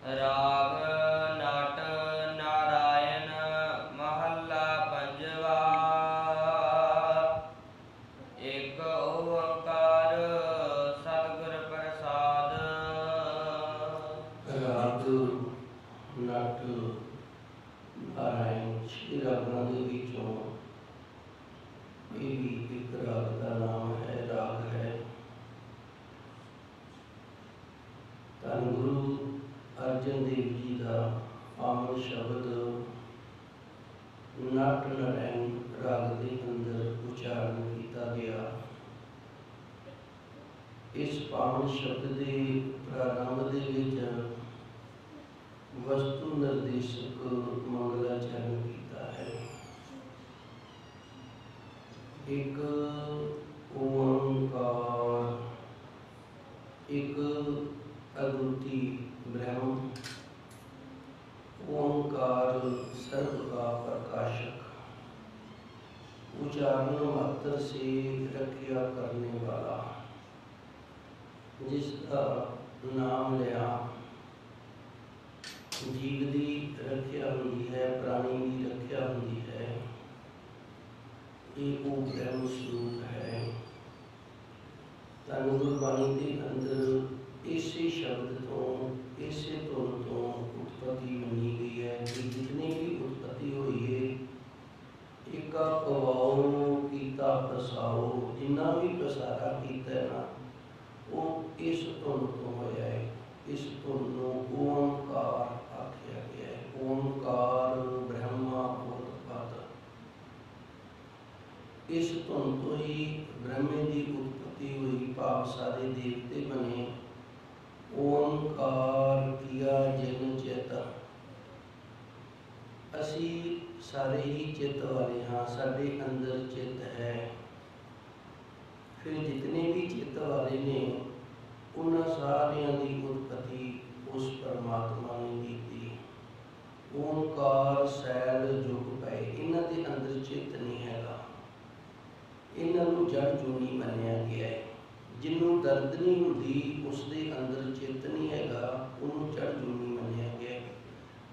राग नाट नारायण महला पंजवा। एक ओंकार सतगुर प्रसाद। राग नाट नारायण श्री रागां दे विचों ये भी एक राग का नाम है, राग है। धन गुरु अर्जन देव जी का पावन शब्द नाट नारायण राग के अंदर उच्चारण किया गया। इस पावन शब्द के प्रारंभ दे विच वस्तु निर्देशक मंगलाचरण किया है। एक ओंकार, एक अद्वितीय ब्रह्म, ओंकार सर्व का प्रकाशक, उच्चारण मात्र से रक्षा करने वाला, जिसका नाम लिया जीव की रक्षा होती है, प्राणी की रक्षा होती है। ये वो ब्रह्म स्वरूप है। धन गुरबाणी के अंदर इसी शब्द तो, इसी धुन तो उत्पत्ति बनी गई है कि जितनी भी उत्पत्ति हुई है, एका पवाओ कीता प्रसाओ, जिन्ना भी प्रसारा किया है ना, वो इस धुन तो होया है। इस धुन को ओंकार आख्या गया है। ओंकार ब्रह्मा उत्पत्त। इस धुन तो ही ब्रह्मे की उत्पत्ति हुई, भाव सारे देवते बने। ओंकार किया जिन चित, असी सारे ही चित वाले हाँ, साढ़े अंदर चित है। फिर जितने भी चित वाले ने उन्होंने सारिया की उत्पत्ति उस परमात्मा ने की थी। ओंकार सैल जुग पे, इन्हों के अंदर चित नहीं हैगा। इन्हों जड़ जूनी मनिया गया है। जिन्हों दर्द नहीं होती उसके अंदर चित नहीं हैगा, उन्होंने जड़ जूनी मनिया गया है।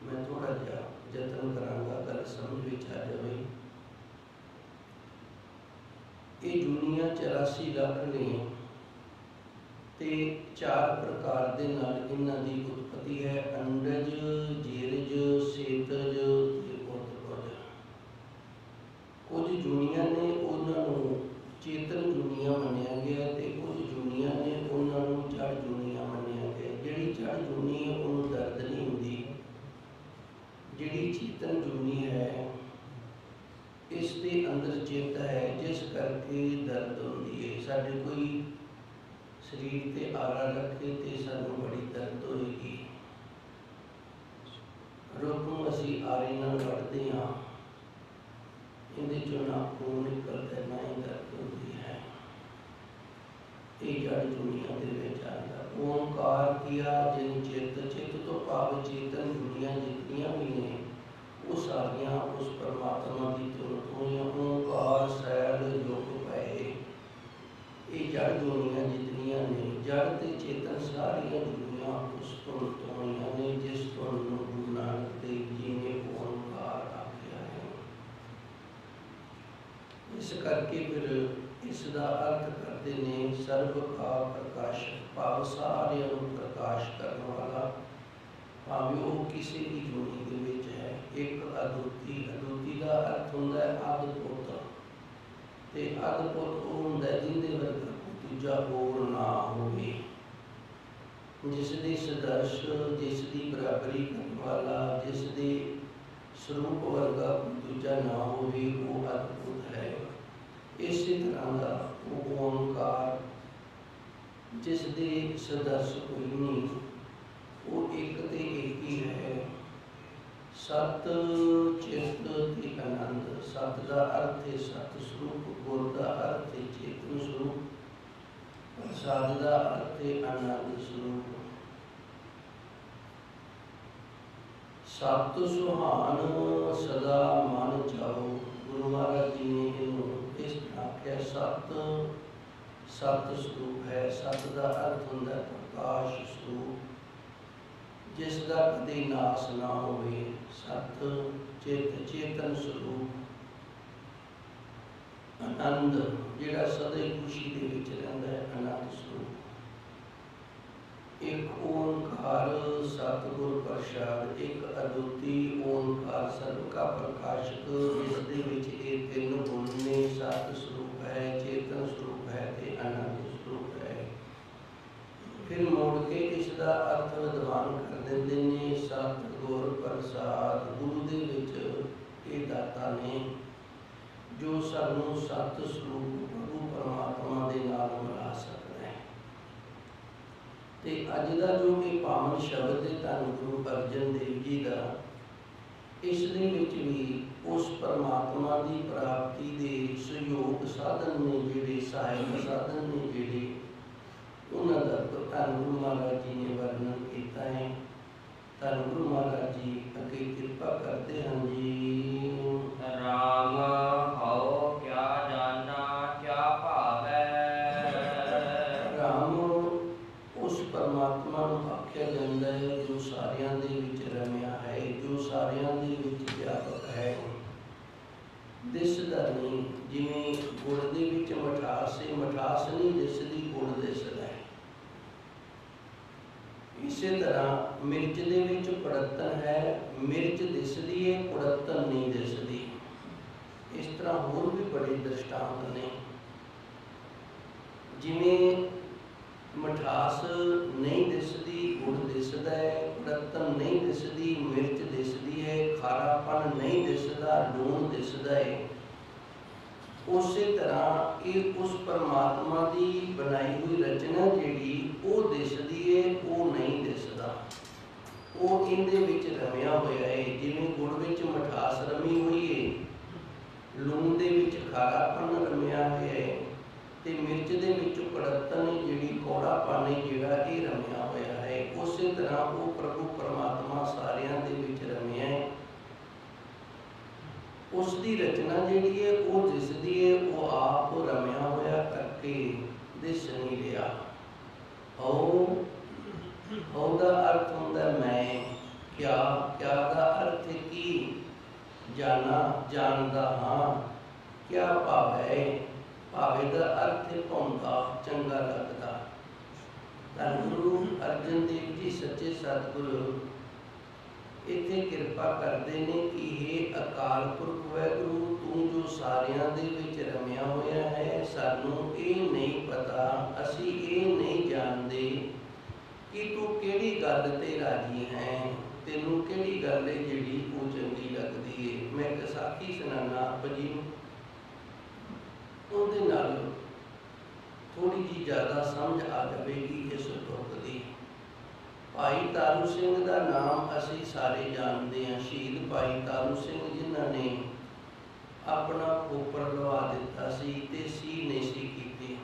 मैं थोड़ा जहा जतन करांगा गल समझ विच आ जाए। ये जूनियां 84 लाख ने ते 4 प्रकार के नाल इन्हां दी उत्पत्ति है। अंडज, जीरज, सेतज ते उत्पज। कुछ जूनियां ने उन्होंने चेतन जूनियां मनिया गया ते कुछ जूनियां ने उन्होंने जड़ जूनियां मनिया गया। जिहड़ी जड़ जूनी है उन्होंने दर्द नहीं होंदी, जिहड़ी चेतन जूनी है इसके अंदर चेत है, जिस करके दर्द होंदी है। साडे कोई शरीर ते आरा रखे तो सानू बड़ी दर्द होएगी। रुख नूं असीं आरे नाल वढ़दे हां, इहदे चों ना खून निकलदा ना ही दर्द होंदी है। ये जड़ दुनिया दे विच आंदा। ओंकार किया जिन चित, चित तो भाव चेतन दुनिया जितनियां भी ने वो सारियां उस परमात्मा की धुन तो ही। ओंकार सैल जुग पे, ये जड़ दुनिया जितनियां ने, जड़ ते चेतन सारियां दुनिया उस धुन तो ही ने, जिस धुन नूं गुरु नानक देव जी ने ओंकार आख्या है। इस करके फिर इसका अर्थ करते हैं सर्व का प्रकाशक, भाव सारियां नूं प्रकाश करने वाला। भावें वो किसी भी जूनी के विच है। एक अद्वितीय, अद्वितीय का अर्थ होंदा है अद्भुत, ते अद्भुत वो होंदा है जिंदे वर्गा दूजा होर ना होवे, जिसदे सदर्श, जिसदी बराबरी करने वाला, जिसदे स्वरूप वर्गा दूजा ना होवे, वो अद्भुत है। इसी तरह का वो ओंकार जिसदे सदर्श कोई नहीं, वो एक ते एक ही है। सत चित ते आनंद। सत का अर्थ है सत स्वरूप, गुर का अर्थ है चेतन स्वरूप, प्रसाद का अर्थ है आनंद स्वरूप। सत सुहान सदा मन चाहो, गुरु महाराज जी ने इन्हों इस आख्या। सत सत स्वरूप है। सत का अर्थ होंदा प्रकाश स्वरूप, जिस दा कदे नाश ना होवे, सत चित चेतन स्वरूप आनंद जिहड़ा सदा खुशी दे विच रहिंदा है, आनंद स्वरूप। एक ओंकार सतगुर प्रसाद, एक अद्विती ओंकार सर्व का प्रकाशक, जिस दे विच ये तीन गुण ने, सत स्वरूप है, चेतन स्वरूप है ते आनंद स्वरूप है। फिर मोड़ के इसका अर्थ विद्वान कर देंदे ने, सतगुर प्रसाद, गुरु दे विच ये दाता ने जो सानू सत स्वरूप प्रभु परमात्मा दे नाल मिला सकदा है। ते अज दा जो कि पावन शब्द है धन गुरु अर्जन देव जी का, इस दे विच भी उस परमात्मा की प्राप्ति दे सहयोग साधन ने जिहड़े, सहायक साधन ने जिहड़े, उन्होंने धन गुरु महाराज जी ने वर्णन किया है। धन गुरु महाराज जी अगे कृपा करते हैं जी। राम हौ क्या जाना क्या भावै। राम उस परमात्मा को आख्या जाता है जो सारियां दे विच रमिया है, जो सारियां दे विच व्यापक है, दिसदा नहीं। जिवें गुड़ दे विच मिठास है, मिठास नहीं दिसदी, गुड़ दिसदा है। इसी तरह मिर्च दे विच कुड़त्तन है, मिर्च दिसदी है, कुड़त्तन नहीं दिसदी। इस तरह होर भी बड़े दृष्टांत ने। जिवें मिठास नहीं दिसदी, गुड़ दिसदा है, कुड़त्तन नहीं दिसदी, मिर्च दिसदी है, खारापन नहीं दिसदा, लूण दिसदा है। उसी तरह ये उस परमात्मा की बनाई हुई रचना जिहड़ी वो दिसदी है, वो नहीं दिसदा, वो इहदे विच रमिया होया है। जिवें गुड़ विच मिठास रमी हुई है, लूण दे विच खारापन रमिया होया है, ते मिर्च दे विच कड़त्तन जिहड़ी कौड़ापन है जिहड़ा ये रमिया होया है। उसी तरह वो प्रभु परमात्मा सारियां दे विच रमिया है। उसकी रचना जिहड़ी है वो दिसदी है, वो आप रमिया होया करके दिस नहीं लिया। औ दा अर्थ हुंदा मैं, क्या, क्या दा अर्थ की, जाना, जानदा हाँ, क्या भावै, भावे दा अर्थ भाउंदा, चंगा लगदा। धन गुरु अर्जन देव जी सच्चे सतगुरु इत्थे कृपा करते ने कि हे अकाल पुरख वाहिगुरु, तू जो सारियां दे विच रमिया होया है, सानू ये नहीं पता, असी ये नहीं जानते कि तू केड़ी गल ते राजी है, तेनू केड़ी गल है जिहड़ी वो चंगी लगदी है। मैं एक साखी सुनाना आप जी, उहदे नाल थोड़ी जी ज़्यादा समझ आ जाएगी इस तुक दी। भाई तारू सिंह का नाम असी सारे जानते हैं। शहीद भाई तारू सिंह जिन्होंने अपना खोपर लवा दिता सी ते सी नहीं सी कीती।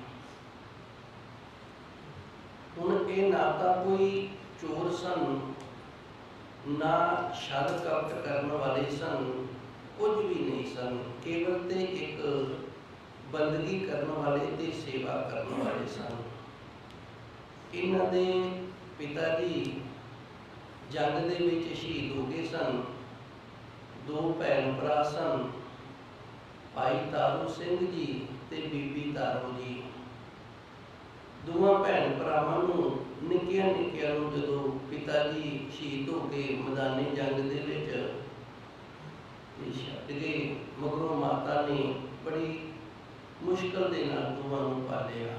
हुण ये ना तो कोई चोर सन, ना छल कपट करने वाले सन, कुछ भी नहीं सन, केवल ते एक बंदगी करने वाले ते सेवा करने वाले सन। इन्हां दे पिता जी जंग दे विच शहीद हो गए सन। दो भैन भरा सन, भाई तारू सिंह जी ते बीबी तारू जी। दोवां भैन भरावां नूं निक्कियां निक्कियां नूं जदों पिता जी शहीद हो गए मैदानी जंग दे विच छड्ड गए, मगरों माता ने बड़ी मुश्किल दे नाल दोवां नूं पालिया।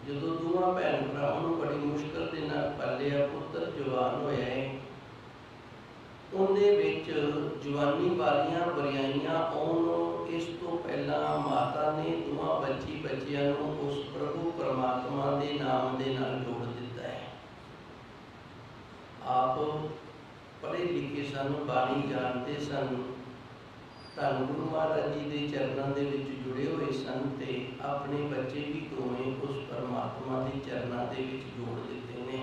जदों दोवां भैन भरावां नूं बड़ी मुश्किल दे नाल पालिया, पुत्र जवान होया है, उहदे विच जवानी वालियां बरियाइयां आउण इस तो पहला माता ने दोवां बच्ची बच्चियां नूं उस प्रभु परमात्मा दे नाम दे नाल जोड़ दिता है। आप पढ़े लिखे सन, बाणी जानते सन, धन गुरु महाराज जी के चरणों के विच जुड़े हुए सन ते अपने बच्चे भी दोवें उस परमात्मा के चरणों के विच जोड़ दिते ने।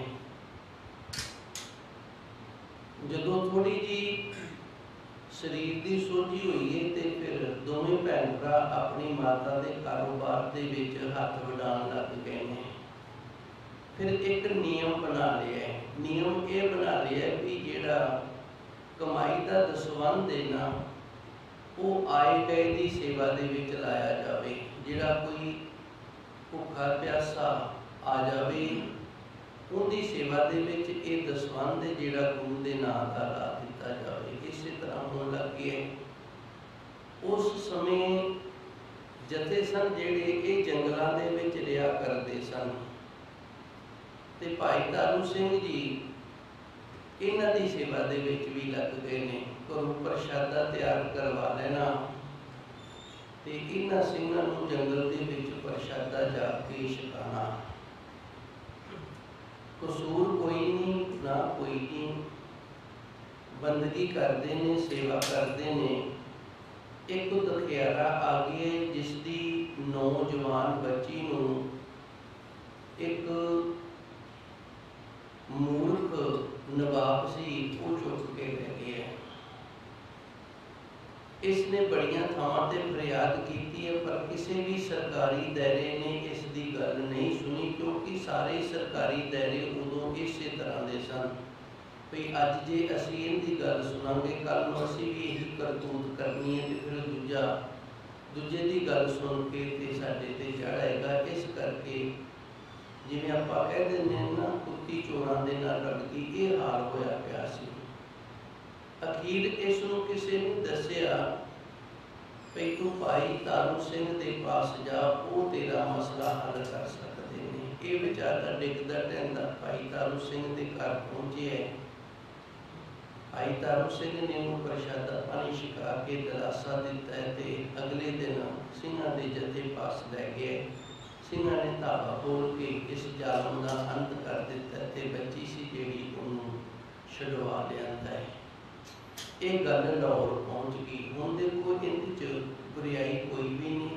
जदों थोड़ी जी शरीर की सोझी हुई है तो फिर दोवें भैन भरा अपनी माता के कारोबार के विच हाथ वडाउण लग गए हैं। फिर एक नियम बना लिया है। नियम ये बना लिया भी जिहड़ा कमाई का दसवंध है ना वो आए गए की सेवा दे विच लाया जाए। जिहड़ा कोई भुखा प्यासा आ जाए उनकी सेवा दे विच ये दसवंध जिहड़ा गुरु के नाम का ला दिता जाए। इस तरह होने लग गए। उस समय जथे सन जिहड़े ये जंगलों के विच रिहा करते सन ते भाई तारू सिंह जी इन्हां दी सेवा दे विच भी लग गए ने। घरों प्रशादा तैयार करवा लेना ते इन्हां सिंघां नूं जंगल दे विच प्रशादा जाके छकाना। कसूर कोई नहीं ना कोई नहीं, बंदगी करते ने सेवा करते ने। एक दखियारा आ गया जिसकी नौजवान बच्ची नूं एक मूर्ख नवाब सी वो चुक के ले गया। इसने बड़िया थावां ते फरियाद की है पर किसी भी सरकारी दायरे ने इसकी गल नहीं सुनी, क्योंकि सारे सरकारी दायरे उदों इस तरह के सन भी अज जे असी इनकी गल सुनांगे कल नूं असी भी यही करतूत करनी है तो फिर दूजे की गल सुन के ते साडे ते चढ़ आएगा। इस करके जिवें आपां कह दिंदे ना कुत्ती चोरां दे नाल लड़ गई, ये हाल होया पिया सी। अखीर इसनूं किसी ने दसिया भई तू भाई तारू सिंह के पास जा, वो तेरा मसला हल कर सकते हैं। ये बेचारा डिगदा ढहंदा भाई तारू सिंह के घर पहुंचे है। भाई तारू सिंह ने उन्हें प्रशादा पानी छका के दिलासा दिता है ते अगले दिन सिंघां दे जथे पास लै गए। सिंघां ने धावा बोल के इस जालम का अंत कर दिता ते बच्ची सी जिहड़ी उन्होंने छुड़वा लियांदा है। ये गल लाहौर पहुँच गई। हुण देखो इहदे च बुराई कोई भी नहीं,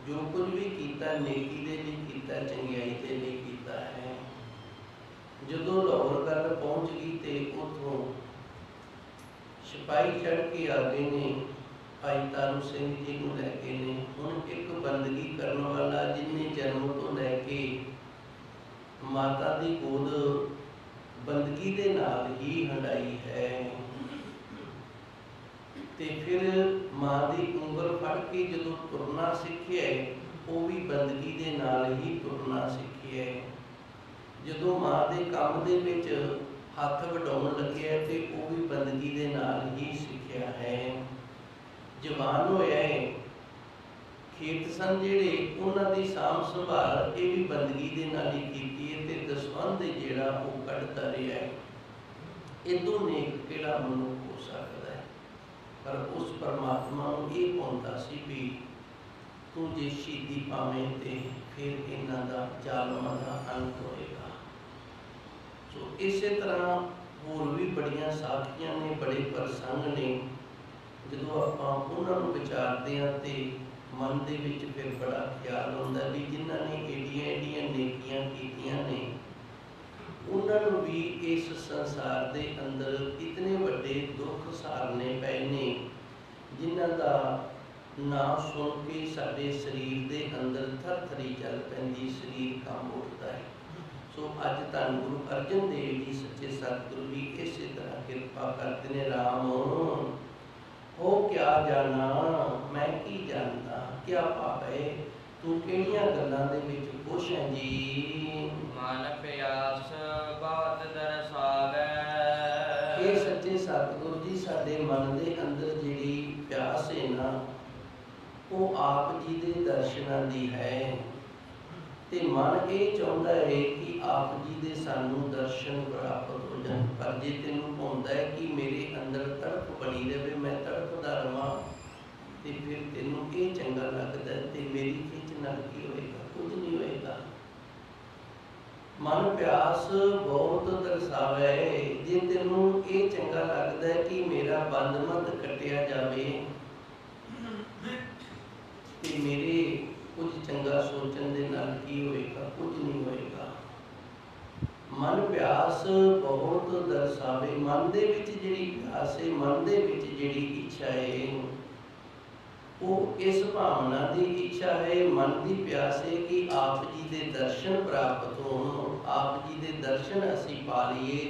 जो कुछ भी किया नेकी दे लिए किया, चंगियाई दे लिए किया है। जदों लाहौर गल पहुँच गई तो उतों सिपाही चढ़ के आ गए ने, भाई तारू सिंह जी को लैके ने। हुण एक बंदगी करने वाला जिन्हें जन्म तो लैके माता की गोद बंदगी दे नाल ही हंडाई है ते फिर माँ की उंगल फड़ के जो तुरना सीखे वो भी बंदगी दे नाल ही तुरना सीखे। जो माँ के काम दे विच हाथ वढाउण लगे तो वो भी बंदगी दे नाल ही सीखिया है। जवान होया है, खेत सन जिहड़े उन्हां दी साम संभाल ये भी बंदगी दे नाल ही कीती है ते दसवंध जिहड़ा वो कढ़दा रहा है। इदों नेक किहड़ा मनुख हो सकदा है। पर उस परमात्मा को ये पाउंदा सी भी तू जे शहीदी पावें ते फिर इन्हां दा जालमां दा अंत होएगा। सो इस तरह होर भी बड़ियां साखियां ने, बड़े प्रसंग ने। जो आपां उन्हां नूं विचारदे हां ते मन दे विच फिर बड़ा ख्याल हुंदा भी जिन्हां ने एडियां एडियां नेकियां कीतियां ने उन्हां नूं भी इस संसार दे अंदर इतने वड्डे दुख सारने पए ने जिन्हां दा नाम सुन के साडे शरीर दे अंदर थरथरी चल पैंदी, शरीर कंब उठदा है। सो अज धन गुरु अर्जन देव जी सच्चे सतगुरु जी इस तरह कृपा करते ने। राम हो क्या जाना मैं की जानता, क्या पावे तू किहड़ियां गल्लां दे विच खुश है जी। मन प्यास बहुत दरसावे। ये सच्चे सतगुरु जी साडे मन दे अंदर जिहड़ी प्यास है ना वो आप जी दे दर्शनां दी है ते मन ये चाहुंदा है कि आप जी दे सानू दर्शन प्राप्त हो जाए। पर जे तेनू भाउंदा है कि मेरे अंदर तड़प बनी रहे, मैं तड़पदा रवां ते फिर तेनू ये चंगा लगदा है ते मेरी खिच नाल की होएगा, कुछ नहीं होएगा। मन प्यास बहुत दरसावे। जे तेनू ये चंगा लगदा है कि मेरा बंद मत कटिया जावे ते मेरे कुछ चंगा सोचण दे नाल की होएगा, कुछ नहीं होएगा। मन प्यास बहुत दरसावे। मन दे विच जिहड़ी प्यास है, मन दे विच जिहड़ी इच्छा है वो इस भावना की इच्छा है, मन की प्यास है कि आप जी दे दर्शन प्राप्त होण, आप जी दे दर्शन असी पा लीए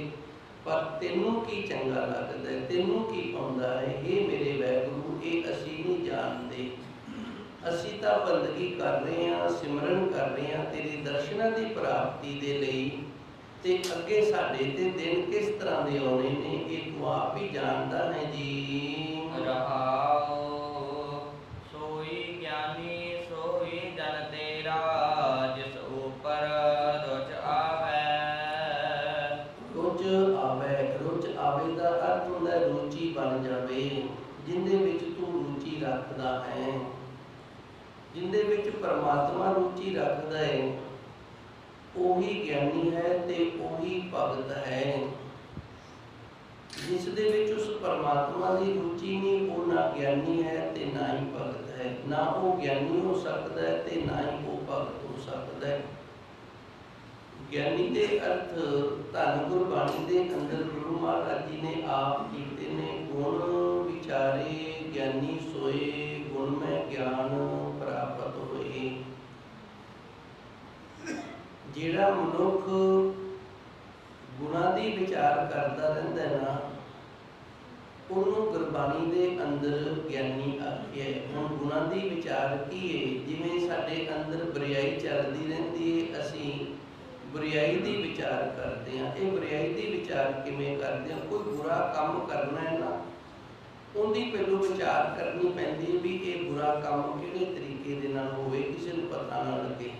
पर तेनों की चंगा लगता है, तेनों की पाउंदा है। हे मेरे वैगुरू, ये असी नहीं जानते। असी तो बंदगी कर रहे हैं, सिमरन कर रहे हैं तेरे दर्शनां की प्राप्ति के लिए, ते अगे साडे ते दिन किस तरह के आने ने, ये तू आप ही जानता है जी। रहाओ सोई ज्ञानी सोई जन तेरा, जिस ऊपर रुच आवे। रुच आवे, रुच आवे का अर्थ होता है रुचि बन जावे, जिंदे विच तू रुचि रखदा है, जिंदे विच परमात्मा रुचि रखदा है, ओही ज्ञानी है ते ओही भगत है। जिस दे विच उस परमात्मा की रुचि नहीं, वो ना ज्ञानी है ते ना ही भगत है। ना वो ज्ञानी हो सकता है ते ना ही वो भगत हो सकता है। ज्ञानी के अर्थ धन गुरबाणी के अंदर गुरु महाराज जी ने आप कीते ने, गुण विचारे ज्ञानी सोए, गुण में ज्ञान प्राप्त होए। जिहड़ा मनुख गुणां दी विचार करता रहिंदा है ना, उन्होंने गुरबाणी के अंदर ज्ञानी आखिया है। हुण गुणां दी विचार की है, जिवें साडे अंदर बुराई चलती रहती है, असीं बुराई दी विचार करते हैं। ये बुराई दी विचार किवें करते हैं? कोई बुरा काम करना है ना, उनकी पहलू विचार करनी पैंदी है भी ये बुरा काम किहड़े तरीके दे नाल होवे, किसी नूं पता ना लगे।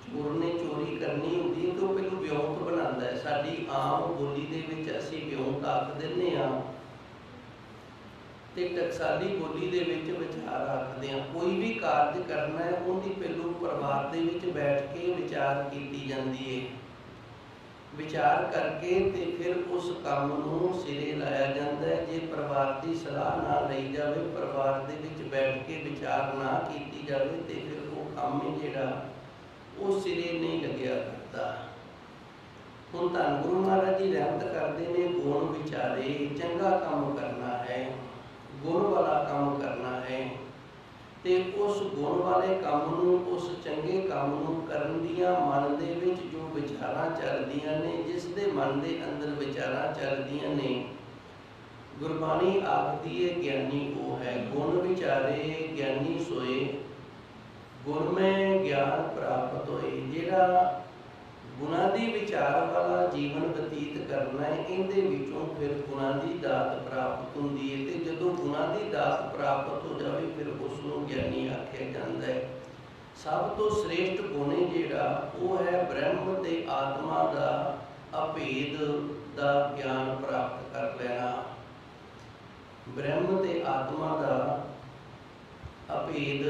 चोर ने चोरी करनी होंदी है तो पहलू विਉਂਤ बनाता है। साडी आम बोली दे विच असीं विਉਂਤ आख दिंदे हां ते टकसाली बोली दे विच विचार आखदे हां। कोई भी कार्य करना है उनकी पहलू परिवार दे विच बैठ के विचार कीती जांदी है। विचार करके ते फिर उस काम नूं सिरे लाया जाता है। जे परिवार की सलाह ना लई जावे, परिवार दे विच बैठ के विचार ना कीती जावे ते फिर वो काम है जिहड़ा वो सिरे नहीं लग्या करता। हुण धन गुरु महाराज जी रहमत करते ने, गुण विचारे चंगा काम करना है, गुण वाला काम करना है, ते उस गुण वाले काम नूं, उस चंगे काम नूं करन दियां मन दे विच जो विचारां चलदियां ने, जिस दे मन दे अंदर विचारां चलदियां ने, गुरबाणी आखदी है ज्ञानी वो है। गुण विचारे ज्ञानी सोए, गुण में ज्ञान प्राप्त होए। जिहड़ा गुणां दी विचार वाला जीवन बतीत करना है, इहदे विचों फिर गुणां दी दात प्राप्त हुंदी है। ते जदों गुणां दी दात प्राप्त हो जाए फिर उसनूं ज्ञानी आख्या जांदा है। सब तो श्रेष्ठ गुण जिहड़ा वो है ब्रह्म ते आत्मा दा अभेद दा ज्ञान प्राप्त कर लेना। ब्रह्म ते आत्मा दा अभेद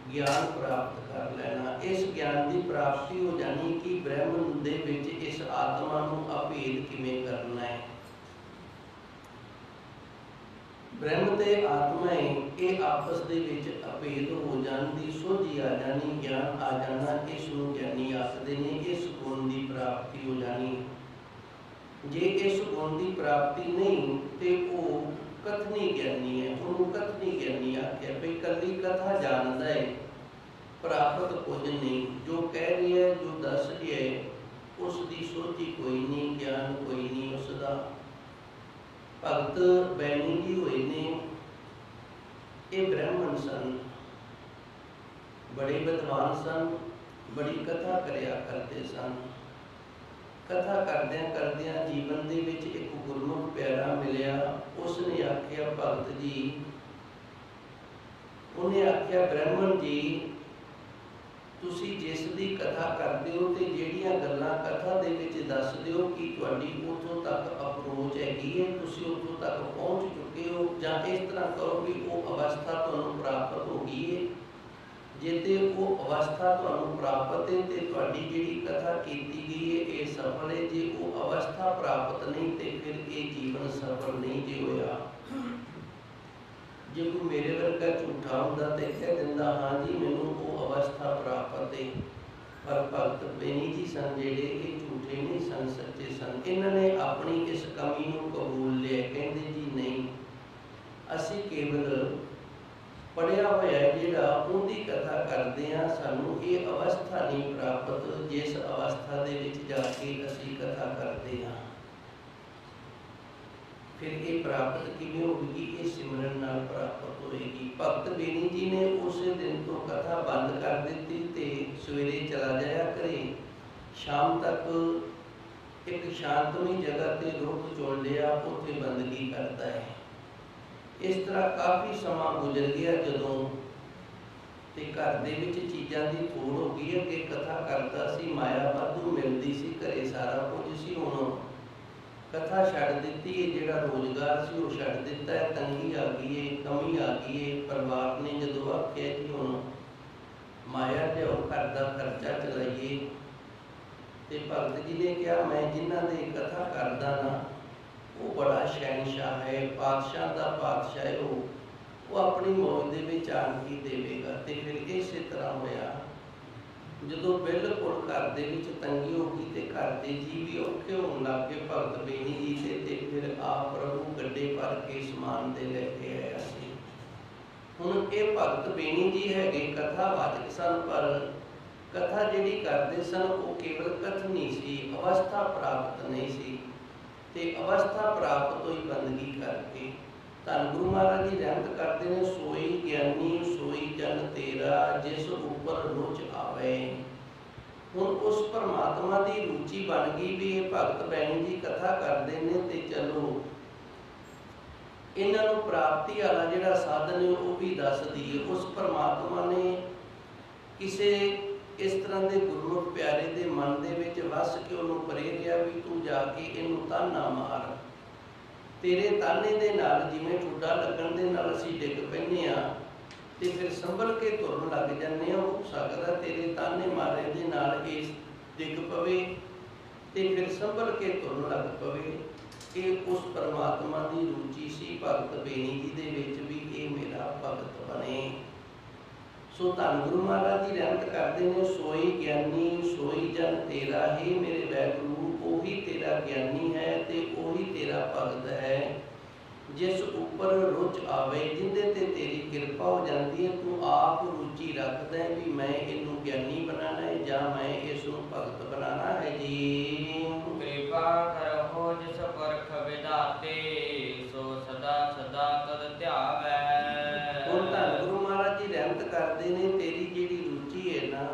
ज्ञान प्राप्त कर लेना। इस ज्ञान की प्राप्ति हो जानी कि ब्रह्म दे विच इस आत्मा नूं अभेद किवें करना है। ब्रह्म ते आत्मा ये आपस दे विच अभेद हो जाती, सोझी आ जानी, ज्ञान आ जाना, इस नूं ज्ञानी आखदे ने। इस गुण की प्राप्ति हो जानी। जे इस गुण की प्राप्ति नहीं तो वो कथनी ज्ञानी है। उन्होंने कथनी ज्ञानी आख्या। भाई कली कथा जानता है, प्राप्त कुछ नहीं। जो कह रही है, जो दस रही है, उसकी सोची कोई नहीं, ज्ञान कोई नहीं उसका। भगत बैनी जी हुए ने, ये ब्राह्मण सन, बड़े विद्वान सन, बड़ी कथा करया करते सन। कथा करदियां करदियां जीवन दे विच एक गुरमुख प्यारा मिलिया। उसने आख्या भगत जी, उन्हें आख्या ब्राह्मण जी, तुसी जिस दी कथा करदे हो ते जिहड़ियां गल्लां कथा दे विच दसदे हो कि तुहाडी उत्थों तक अप्रोच हैगी है, तुसी उत्थों तक पहुंच चुके हो, जां इस तरह करो भी वो अवस्था तुहानूं प्राप्त हो गई है। जे ते वो अवस्था तुहानूं प्राप्त है तो तुहाडी जिहड़ी कथा कीती गई है ये सफल है। जे वो अवस्था प्राप्त नहीं तो फिर ये जीवन सफल नहीं जे होया। जे कोई मेरे वर्गा झूठा हुंदा तो कह दिंदा हाँ जी मैनूं वो अवस्था प्राप्त है, पर भगत बेनी जी सन जिहड़े ये झूठे नहीं सन, सच्चे सन। इन्होंने अपनी इस कमी नूं कबूल लिया। कहंदे जी नहीं, असीं केवल पढ़िया होया जिहड़ा उनकी कथा करते हैं, सानू ये अवस्था नहीं प्राप्त जिस अवस्था दे विच जाके असीं कथा करते हैं। फिर ये प्राप्त किवें होगी? ये सिमरन नाल प्राप्त होएगी। भगत बेनी जी ने उस दिन तो कथा बंद कर दी ते सवेरे चला जाया करे, शाम तक एक शांतमई जगह ते रुख चुन लिया, उत्थे बंदगी करता है। इस तरह काफ़ी समा गुजर गया। जदों ते घर दे विच चीज़ां दी थोड़ हो गई, अगे कथा करता सी, माया वाधू मिलदी सी, घरे सारा कुछ सी, हुण कथा छड्ड दित्ती है, जिहड़ा रोजगार सी वो छड्ड दित्ता है, तंगी आ गई है, कमी आ गई है। परिवार ने जदों आख्या कि हुण माया लिआओ, घर दा खर्चा चलाइए, ते भगत जी ने कहा मैं जिन्हां दे कथा करदा ना वो बड़ा शहनशाह है, पातशाह दा पातशाह है, वो अपनी मौज दे विच आण के देवेगा। ते फिर इसे तरह होया, जदों बिल्कुल घर दे विच तंगी हो गई ते घर दे जी भी औखे होण लग गए भगत बेनी जी से, ते फिर आप प्रभु गड्डे भर के समान दे लैके आया सी। हुण ये भगत बेनी जी हैगे कथावाचक सन, पर कथा जिहड़ी करदे सन वो केवल कथनी सी, अवस्था प्राप्त नहीं सी। ते अवस्था प्राप्त होई बंदगी करके धन गुरु महाराज जी रहमत करते हैं, सोई ज्ञानी सोई जन तेरा जिस ऊपर रुच आवे। हुण उस परमात्मा की रुचि बन गई भी ये भगत बैनी जी कथा करते हैं, तो चलो इन्हां नूं प्राप्ति वाला जिहड़ा साधन है वो भी दस दईए। उस परमात्मा ने किसे इस तरह के गुरमुख प्यारे दे मन दे विच वस के उन्होंने प्रेरिया भी तू जाके इनू ताना मार, तेरे ताने दे नाल जिवें ठुड्डा लगन दे नाल असीं डिग पैंदे आ ते फिर संभल के तुरन लग जाने, हो सकदा तेरे ताने मारे दे नाल इस डिग पवे ते फिर संभल के तुरन लग पवे। ये उस परमात्मा की रुचि सी भगत बेनी जी दे विच भी ये मेरा भगत बने। सो धन गुरु महाराज जी रहमत करते हैं, सोई ज्ञानी सोई जन तेरा, ही मेरे वैगुरु ओही तेरा ज्ञानी है ते ओही तेरा भगत है, जिस ऊपर रुच आवे, जिंदे ते तेरी कृपा हो जाती है। तू आप रुचि रखता है भी मैं इनू ज्ञानी बनाना है या मैं इसनू भगत बनाना है जी। कृपा करहो जिस परख विधाते, सो सदा सदा तद ध्यावै। गुरु महाराज जी रहमत करते हैं, तेरी जिहड़ी रुचि है ना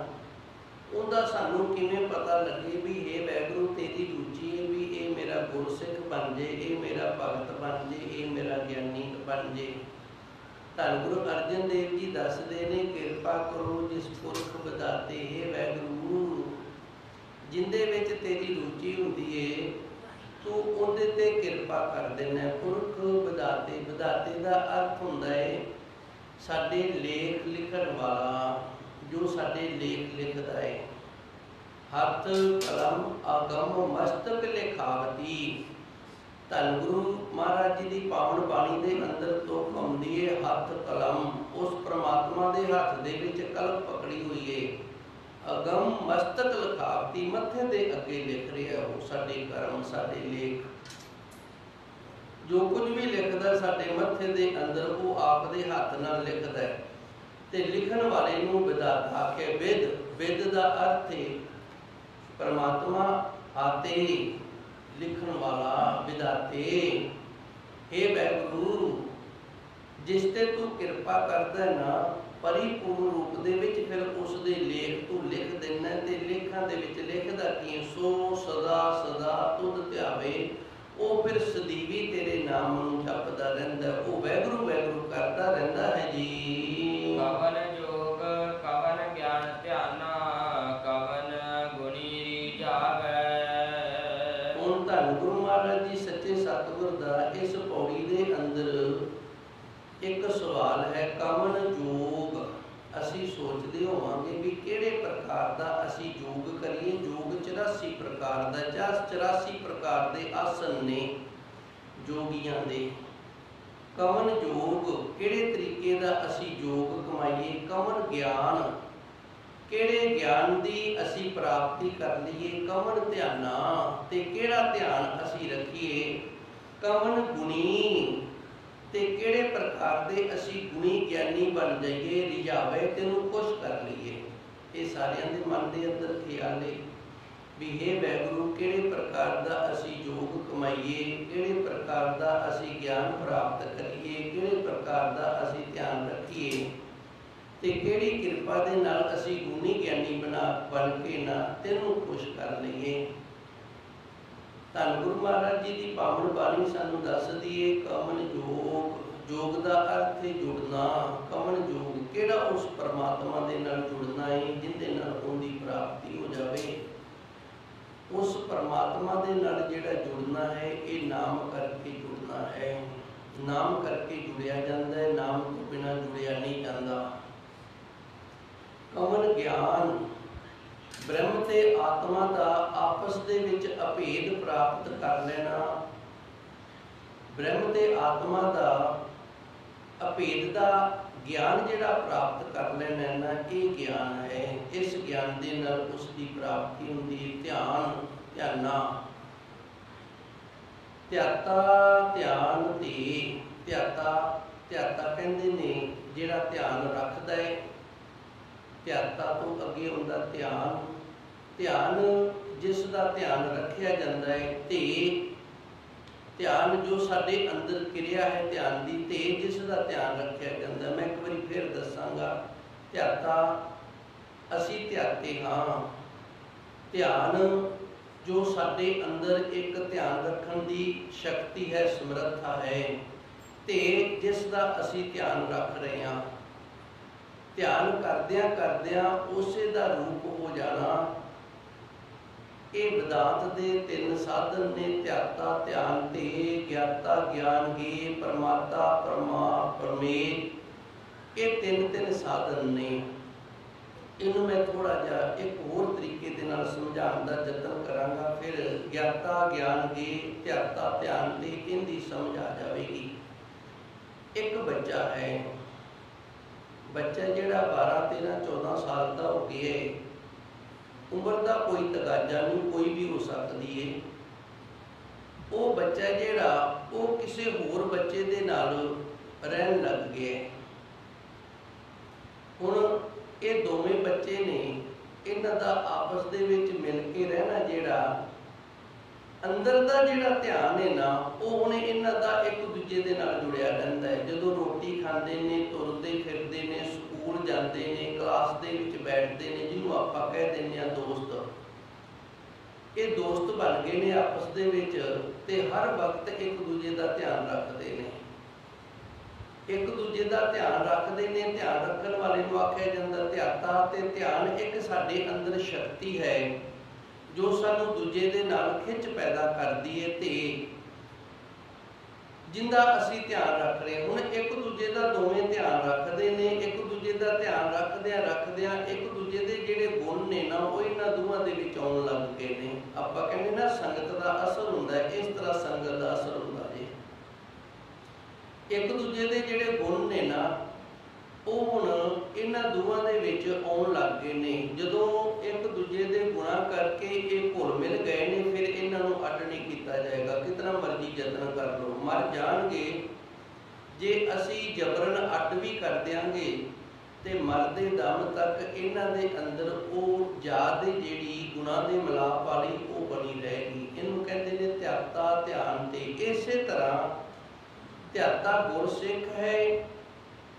उनका सानू किवें पता लगे भी हे वैगुरु तेरी रुचि है भी ये मेरा गुरसिख बन जे, ये मेरा भगत बन जे, ये मेरा ज्ञानी बन जे। धन गुरु अर्जन देव जी दसदे ने, कृपा करो जिस पुरख विधाते, हे वैगुरु जिंदे विच तेरी रुचि हुंदी है तू उहदे ते कृपा कर देना। पुरख विधाते, विधाते का अर्थ हुंदा है साडे लेख लिखण वाला, जो साडे लेख लिखदा है। हथ कलम अगम मस्तक लिखावती, धन गुरु महाराज जी की पावन बाणी के अंदर तो घुमदी है हथ कलम, उस परमात्मा के हथ दे विच कलम पकड़ी हुई है। अगम मस्तक लिखावती, मत्थे दे अगे लिख रहा वो साडे कर्म साडे लेख, जो कुछ भी लिखदा साडे मत्थे दे अंदर वो आप दे हथ नाल लिखदा है। ते लिखण वाले नूं विधाता आखे। विद, विद दा अर्थ है परमात्मा आते, लिखण वाला विधाते। हे वैगुरु जिस ते तू कृपा करदा है ना परिपूर्ण रूप दे विच, फिर उस दे लेख तू लिख देना ते लेखां दे विच लिखदा की सो सदा सदा तुद ध्यावे। वो फिर सदीवी तेरे नाम नूं जपदा रहिंदा, वो वैगुरु वैगुरु करदा रहिंदा है जी। कवन जोग कवन ज्ञान ध्याना, कवन गुणी रीझावै। हुण धन गुरु महाराज जी सच्चे सतगुर दा इस पौड़ी दे अंदर एक सवाल है, कवन जोग। असी सोचते होवांगे भी किहड़े प्रकार दा असी योग करिए। योग 84 प्रकार दा, 84 प्रकार दे आसन ने जोगियां दे। कवन योग किहड़े तरीके दा असी योग कमाइए। कवन ज्ञान किहड़े ज्ञान दी असी प्राप्ति कर लईए। कवन ध्याना ते किहड़ा ध्यान असी रखीए। कवन गुणी ते किहड़े प्रकार दे असी गुणी ज्ञानी बन जाइए। रिझावे तेनू खुश कर लईए। ये सारियां दे मन दे अंदर ख्याल है भी हे वैगुरु किहड़े प्रकार दा असी योग कमाइए। कमाइए, किहड़े प्रकार का असी ज्ञान प्राप्त करिए, किहड़े प्रकार का असी ध्यान रखिए, ते किहड़ी किरपा दे नाल असी गुणी ज्ञानी बन के ना तैनूं खुश कर लईए। धन गुरु महाराज जी की पावन बाणी सानूं दसदी है कमन योग, योग का अर्थ है जुड़ना। कमन योग किहड़ा उस परमात्मा दे नाल जुड़ना है जिंदे नाल उहदी प्राप्ति हो जाए। उस परमात्मा दे नाल जिहड़ा जुड़ना है ये नाम करके जुड़ना है। नाम करके जुड़िया जाता है, नाम तो बिना जुड़िया नहीं जाता। कमन ज्ञान ब्रह्म ते आत्मा का आपस दे विच अभेद प्राप्त कर लेना। ब्रह्म ते आत्मा का अभेद का ज्ञान जिहड़ा प्राप्त कर लेना ना ये ज्ञान है। इस ज्ञान दे नाल उसकी प्राप्ति हुंदी है। ध्यान ध्याना ध्याता ध्यान ते ध्याता ध्याता कहंदे ने जिहड़ा ध्यान रखदा है। ध्याता तो अगे हुंदा ध्यान। ध्यान जिसका ध्यान रखिया जाता है। ते ध्यान जो साडे अंदर क्रिया है ध्यान की, ते जिसका ध्यान रखिया जाता है। मैं एक बार फिर दसांगा। ध्याता असी ध्याते हाँ। ध्यान जो साडे अंदर एक ध्यान रखने की शक्ति है, समर्था है, ते जिसका असी ध्यान रख रहे हाँ। ध्यान करदिया करदिया उसे दा रूप हो जाना। ये वेदांत दे तीन साधन ने। ध्याता ध्यान ते, ज्ञाता ज्ञान गे, परमाता परमा परमेत। ये तीन तीन साधन ने। इन्हूं मैं थोड़ा जा एक होर तरीके दे नाल समझाउण दा यतन करांगा। फिर ज्ञाता ज्ञान गे, ध्याता ध्यान ते इहदी समझ आ जाएगी। एक बच्चा है, बच्चा जिहड़ा 12 13 14 साल का हो गया है, उम्र का कोई तगाजा नहीं, कोई भी हो सकती है। वो बच्चा जिहड़ा वो किसी होर बच्चे दे नाल रहन लग गया। हुण ये दोवें बच्चे ने, इन्हां दा आपस दे विच मिल के रहना जिहड़ा अंदर का जिहड़ा ध्यान है ना, वो हुण इन्हां दा एक दूजे दे नाल जुड़िया रहिंदा है। जदों रोटी खांदे ने, तुरदे फिरदे ने, स्कूल जाते ने, क्लास दे विच बैठते ने, जिन्हों आपां कह दिंदे आ दोस्त। ये दोस्त बन गए ने आपस दे विच ते हर वक्त एक दूजे का ध्यान रखते हैं। एक दूजे का ध्यान रखते हैं। ध्यान रखने वाले को आख्या जाता ध्याता। ते ध्यान एक साडे अंदर शक्ति है जो सानू दूजे दे नाल खिंच पैदा करती है ते जिंदा असी ध्यान रख रहे। हुण एक दूजे का दोवें ध्यान रखते हैं। एक दूजे का ध्यान रखदियां एक दूजे के जिहड़े गुण ने ना वो इन्हां दोवां दे विच आउण लग गए ने। आपां कहंदे ना संगत का असर हुंदा है, इस तरह संगत का असर हुंदा है। एक दूजे के जिहड़े गुण ने ना वो हुण इन्हां दोवां दे विच आउण लग गए ने। जदों एक दूजे के गुणा करके ये घुल मिल गए ने, फिर इन्हां नूं अड्ड नहीं कीता जाएगा। कितना मर्जी यतन कर लो, मर जाणगे। जे असी जबरन अड्ड भी कर देंगे तो मरदे दम तक इन्हां दे अंदर वो जात जिहड़ी गुणा दे मिलाप वाली वो बनी रहेगी। इनूं कहते हैं ध्याता ध्यान ते। इसे तरह ध्याता गुरसिख है।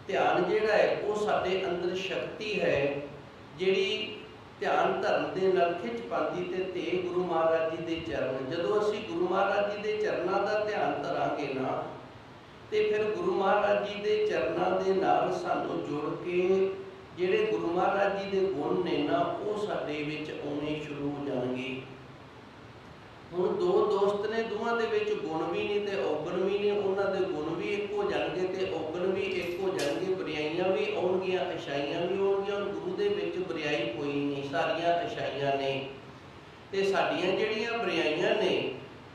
ध्यान जिहड़ा है वो साडे अंदर शक्ति है जिहड़ी ध्यान धर्म दे नाल खिंच पाती ते गुरु महाराज जी दे चरण। जदों असी गुरु महाराज जी दे चरनां दा ध्यान धरांगे ना ते फिर गुरु महाराज जी दे चरनां दे नाल सानू जुड़ के जिहड़े गुरु महाराज जी दे गुण ने ना वो साडे विच आउणे शुरू हो जाणगे। हुण दो दोस्त ने, दोवां दे विच गुण भी नहीं ते औगण भी नहीं। उन्हां दे गुण भी एक हो जाणगे ते औगण भी एक हो जाणगे। बुराइयां भी आउणगीਆਂ, अच्छाइयां भी आउणगीਆਂ। गुरु दे विच बुराई कोई नहीं, सारियां अच्छाइयां ने। ते साडियां जिहड़ियां बुराइयां ने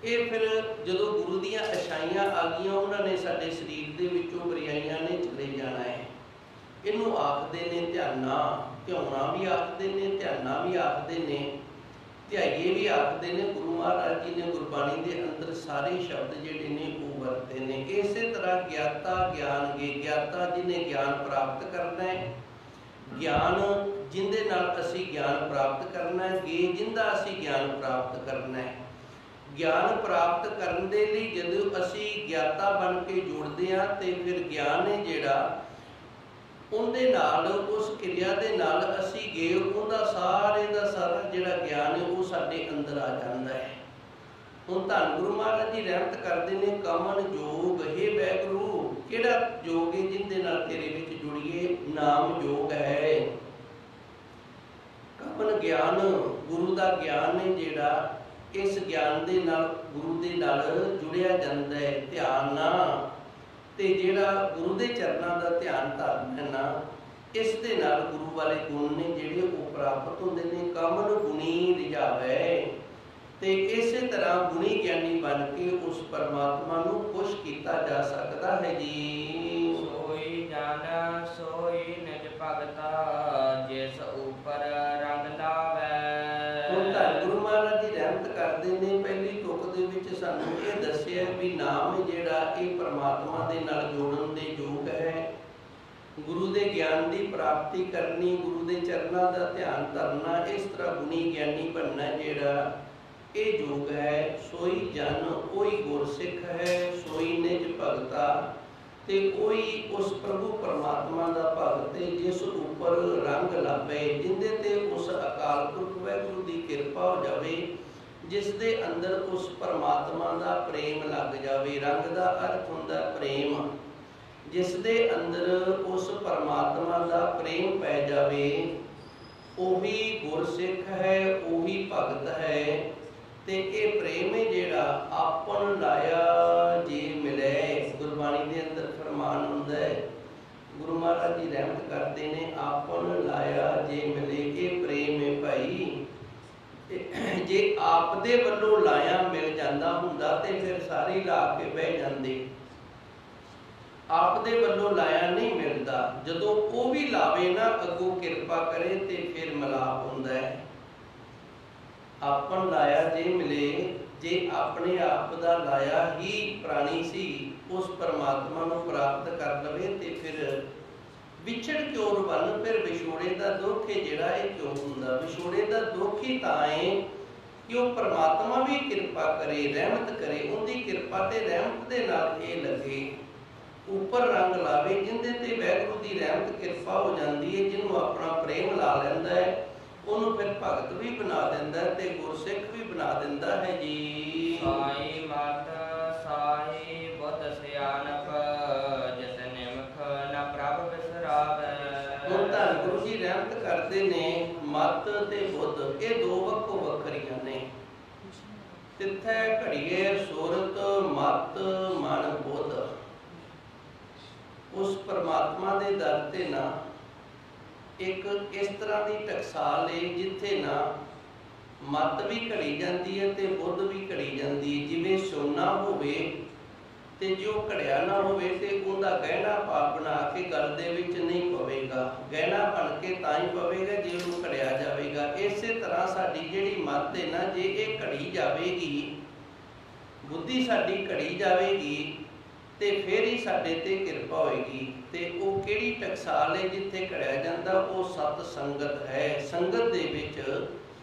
ये फिर जदों गुरु दीयां अच्छाइयां आ गईयां उन्होंने साडे शरीर दे विचों बुराइयां ने चले जाना है। इनूं आखदे ने ध्याना। ध्याउणा भी आखदे ने, ध्याना भी आखदे ने, ध्याइए भी आखदे ने। गुरु महाराज जी ने गुरबाणी के अंदर सारे शब्द जिहड़े ने वो वरते ने। इस तरह ज्ञाता ज्ञान गे। ज्ञाता जिन्हें ज्ञान प्राप्त करना है, ज्ञान जिंदे नाल असी ज्ञान प्राप्त करना है, गे जिंदा असी ज्ञान प्राप्त करना है। ਗਿਆਨ ਪ੍ਰਾਪਤ ਕਰਨ ਦੇ ਲਈ ਜਦੋਂ ਅਸੀਂ ਗਿਆਤਾ ਬਣ ਕੇ ਜੁੜਦੇ ਹਾਂ ਤੇ ਫਿਰ ਗਿਆਨ ਹੈ ਜਿਹੜਾ ਉਹਦੇ ਨਾਲ, ਉਸ ਕਿਰਿਆ ਦੇ ਨਾਲ ਅਸੀਂ ਗਏ, ਉਹਦਾ ਸਾਰੇ ਦਾ ਸਾਰਾ ਜਿਹੜਾ ਗਿਆਨ ਹੈ ਉਹ ਸਾਡੇ ਅੰਦਰ ਆ ਜਾਂਦਾ ਹੈ। ਹੁਣ ਧੰਨ ਗੁਰੂ ਮਹਾਰਾਜ ਜੀ ਰਹਿਮਤ ਕਰਦੇ ਨੇ, ਕਮਨ ਜੋਗ ਹੈ ਵਾਹਿਗੁਰੂ, ਕਿਹੜਾ ਜੋਗ ਹੈ ਜਿਹਦੇ ਨਾਲ ਤੇਰੇ ਵਿੱਚ ਜੁੜੀਏ? ਨਾਮ ਜੋਗ ਹੈ। ਕਮਨ ਗਿਆਨ, ਗੁਰੂ ਦਾ ਗਿਆਨ ਹੈ ਜਿਹੜਾ, ਇਸ ਗਿਆਨ ਦੇ ਨਾਲ ਗੁਰੂ ਦੇ ਨਾਲ ਜੁੜਿਆ ਜਾਂਦਾ ਹੈ ਧਿਆਨ ਨਾਲ। ਤੇ ਜਿਹੜਾ ਗੁਰੂ ਦੇ ਚਰਨਾਂ ਦਾ ਧਿਆਨ ਧਰਨਾ ਹੈ ਨਾ, ਇਸ ਦੇ ਨਾਲ ਗੁਰੂ ਵਾਲੇ ਗੁਣ ਨੇ ਜਿਹੜੇ ਉਹ ਪ੍ਰਾਪਤ ਹੁੰਦੇ ਨੇ। ਕਮਨ ਗੁਣੀ ਰਿਝਾਵੈ, ਤੇ ਇਸੇ ਤਰ੍ਹਾਂ ਗੁਣੀ ਗਿਆਨੀ ਬਣ ਕੇ ਉਸ ਪਰਮਾਤਮਾ ਨੂੰ ਖੁਸ਼ ਕੀਤਾ ਜਾ ਸਕਦਾ ਹੈ ਜੀ। ਸੋਈ ਜਨ ਸੋਈ ਨਿਜ ਭਗਤਾ, ਜਿਸ ਉਪਰ ਰੰਗ ਲਾਵੈ। ਹੁਣ ਧੰਨ ਗੁਰੂ ਮਹਾਰਾਜ ਜੀ ਰਹਿਮਤ ਕਰਦੇ ਨੇ, ਪਹਿਲੀ ਤੁਕ ਦੇ ਵਿੱਚ ਸਾਨੂੰ ਇਹ ਦੱਸਿਆ ਵੀ ਨਾਮ ਜਿਹੜਾ ਇਹ ਪਰਮਾਤਮਾ ਦੇ ਨਾਲ ਜੋੜਨ ਦੇ ਯੋਗ ਹੈ। ਗੁਰੂ ਦੇ ਗਿਆਨ ਦੀ ਪ੍ਰਾਪਤੀ ਕਰਨੀ, ਗੁਰੂ ਦੇ ਚਰਨਾਂ ਦਾ ਧਿਆਨ ਧਰਨਾ, ਇਸ ਤਰ੍ਹਾਂ ਗੁਣੀ ਗਿਆਨੀ ਬਣਨਾ ਜਿਹੜਾ ਇਹ ਯੋਗ ਹੈ। ਸੋਈ ਜਨ ਉਹੀ ਗੁਰਸਿੱਖ ਹੈ, ਸੋਈ ਨਿਜ ਭਗਤਾ, ਤੇ ਉਹੀ ਉਸ ਪ੍ਰਭੂ ਪਰਮਾਤਮਾ ਦਾ ਭਗਤ ਹੈ ਜਿਸ ਉੱਪਰ ਰੰਗ ਲਾਵੇ, ਜਿੰਦੇ ਤੇ ਉਸ ਅਕਾਲ ਪੁਰਖ ਵਾਹਿਗੁਰੂ ਦੀ ਕਿਰਪਾ ਹੋ ਜਾਵੇ, ਜਿਸ ਦੇ ਅੰਦਰ ਉਸ ਪਰਮਾਤਮਾ ਦਾ ਪ੍ਰੇਮ ਲੱਗ ਜਾਵੇ। ਰੰਗ ਦਾ ਅਰਥ ਹੁੰਦਾ ਪ੍ਰੇਮ। ਜਿਸ ਦੇ ਅੰਦਰ ਉਸ ਪਰਮਾਤਮਾ ਦਾ ਪ੍ਰੇਮ ਪੈ ਜਾਵੇ, ਉਹੀ ਗੁਰਸਿੱਖ ਹੈ, ਉਹੀ ਭਗਤ ਹੈ। ਤੇ ਇਹ ਪ੍ਰੇਮ ਹੈ ਜਿਹੜਾ ਆਪਨ ਲਾਇਆ ਜੇ ਮਿਲੇ, ਗੁਰਬਾਣੀ ਦੇ ਅੰਦਰ ਫਰਮਾਨ ਹੁੰਦਾ ਹੈ। ਗੁਰੂ ਮਹਾਰਾਜ ਜੀ ਰਹਿਮਤ ਕਰਦੇ ਨੇ, ਆਪਨ ਲਾਇਆ ਜੇ ਮਿਲੇ, ਇਹ ਪ੍ਰੇਮ ਹੈ ਭਾਈ। ਜੇ ਆਪ ਦੇ ਵੱਲੋਂ ਲਾਇਆ ਮਿਲ ਜਾਂਦਾ ਹੁੰਦਾ ਤੇ ਫਿਰ ਸਾਰੀ ਲਾ ਕੇ ਬਹਿ ਜਾਂਦੇ। ਆਪ ਦੇ ਵੱਲੋਂ ਲਾਇਆ ਨਹੀਂ ਮਿਲਦਾ, ਜਦੋਂ ਉਹ ਵੀ ਲਾਵੇ ਨਾ ਅੱਗੋਂ ਕਿਰਪਾ ਕਰੇ ਤੇ ਫਿਰ ਮਿਲਾਪ ਹੁੰਦਾ ਹੈ। ਆਪਨ ਲਾਇਆ ਜੇ ਮਿਲੇ, ਜੇ ਆਪਣੇ ਆਪ ਦਾ ਲਾਇਆ ਹੀ ਪ੍ਰਾਣੀ ਸੀ ਉਸ ਪਰਮਾਤਮਾ ਨੂੰ ਪ੍ਰਾਪਤ ਕਰ ਲਵੇ ਤੇ ਫਿਰ ਵਿਛੜ ਕਿਉਂ ਰਵਨ, ਫਿਰ ਵਿਛੋੜੇ ਦਾ ਦੁੱਖ ਹੈ ਜਿਹੜਾ ਇਹ ਕਿਉਂ ਹੁੰਦਾ? ਵਿਛੋੜੇ ਦਾ ਦੁੱਖ ਹੀ ਤਾਂ ਹੈ ਕਿ ਉਹ ਪਰਮਾਤਮਾ ਵੀ ਕਿਰਪਾ ਕਰੇ, ਰਹਿਮਤ ਕਰੇ, ਉਹਦੀ ਕਿਰਪਾ ਤੇ ਰਹਿਮਤ ਦੇ ਨਾਲ ਇਹ ਲੱਗੇ, ਉੱਪਰ ਰੰਗ ਲਾਵੇ, ਜਿੰਦੇ ਤੇ ਵਾਹਿਗੁਰੂ ਦੀ ਰਹਿਮਤ ਕਿਰਪਾ ਹੋ ਜਾਂਦੀ ਹੈ। ਜਿਹਨੂੰ ਆਪਣਾ ਪ੍ਰੇਮ ਲਾ ਲੈਂਦਾ ਹੈ ਉਹਨੂੰ ਫਿਰ ਭਗਤ ਵੀ ਬਣਾ ਦਿੰਦਾ ਹੈ ਤੇ ਗੁਰਸਿੱਖ ਵੀ ਬਣਾ ਦਿੰਦਾ ਹੈ ਜੀ। ਸਾਈ ਮਤ ਸਾਈ ਬੁੱਧ ਸਿਆਣਪ, ਜਿਸ ਨਿਮਖ ਨ ਪ੍ਰਭ ਬਿਸਰਾਵੈ। ਹੁਣ ਧੰਨ ਗੁਰੂ ਜੀ ਰਹਿਮਤ ਕਰਦੇ ਨੇ, ਮਤ ਤੇ ਬੁੱਧ ਇਹ ਦੋ ਵੱਖੋ ਵੱਖਰੀਆਂ ਨੇ। ਤਿੱਥੈ ਘੜੀਏ ਸੁਰਤ ਮਤ ਮਨ ਬੁੱਧ। ਉਸ ਪਰਮਾਤਮਾ ਦੇ ਦਰ ਤੇ ਨਾ ਇੱਕ ਇਸ ਤਰ੍ਹਾਂ ਦੀ ਟਕਸਾਲ ਹੈ ਜਿੱਥੇ ਨਾ ਮਤ ਵੀ ਘੜੀ ਜਾਂਦੀ ਹੈ ਤੇ ਬੁੱਧ ਵੀ ਘੜੀ ਜਾਂਦੀ ਹੈ। ਜਿਵੇਂ ਸੋਨਾ ਹੋਵੇ ਤੇ ਜੋ ਘੜਿਆ ਨਾ ਹੋਵੇ ਤੇ ਉਹਦਾ ਗਹਿਣਾ ਬਣਾ ਕੇ ਗਲ ਦੇ ਵਿੱਚ ਨਹੀਂ ਪਵੇਗਾ, ਗਹਿਣਾ ਬਣ ਕੇ ਤਾਂ ਹੀ ਪਵੇਗਾ ਜੇ ਉਹਨੂੰ ਘੜਿਆ ਜਾਵੇਗਾ। ਇਸੇ ਤਰ੍ਹਾਂ ਸਾਡੀ ਜਿਹੜੀ ਮਤ ਹੈ ਨਾ, ਜੇ ਇਹ ਘੜੀ ਜਾਵੇਗੀ, ਬੁੱਧੀ ਸਾਡੀ ਘੜੀ ਜਾਵੇਗੀ ਤੇ ਫਿਰ ਹੀ ਸਾਡੇ ਤੇ ਕਿਰਪਾ ਹੋਏਗੀ। ਤੇ ਉਹ ਕਿਹੜੀ ਟਕਸਾਲ ਹੈ ਜਿੱਥੇ ਘੜਿਆ ਜਾਂਦਾ? ਉਹ ਸਤ ਸੰਗਤ ਹੈ। ਸੰਗਤ ਦੇ ਵਿੱਚ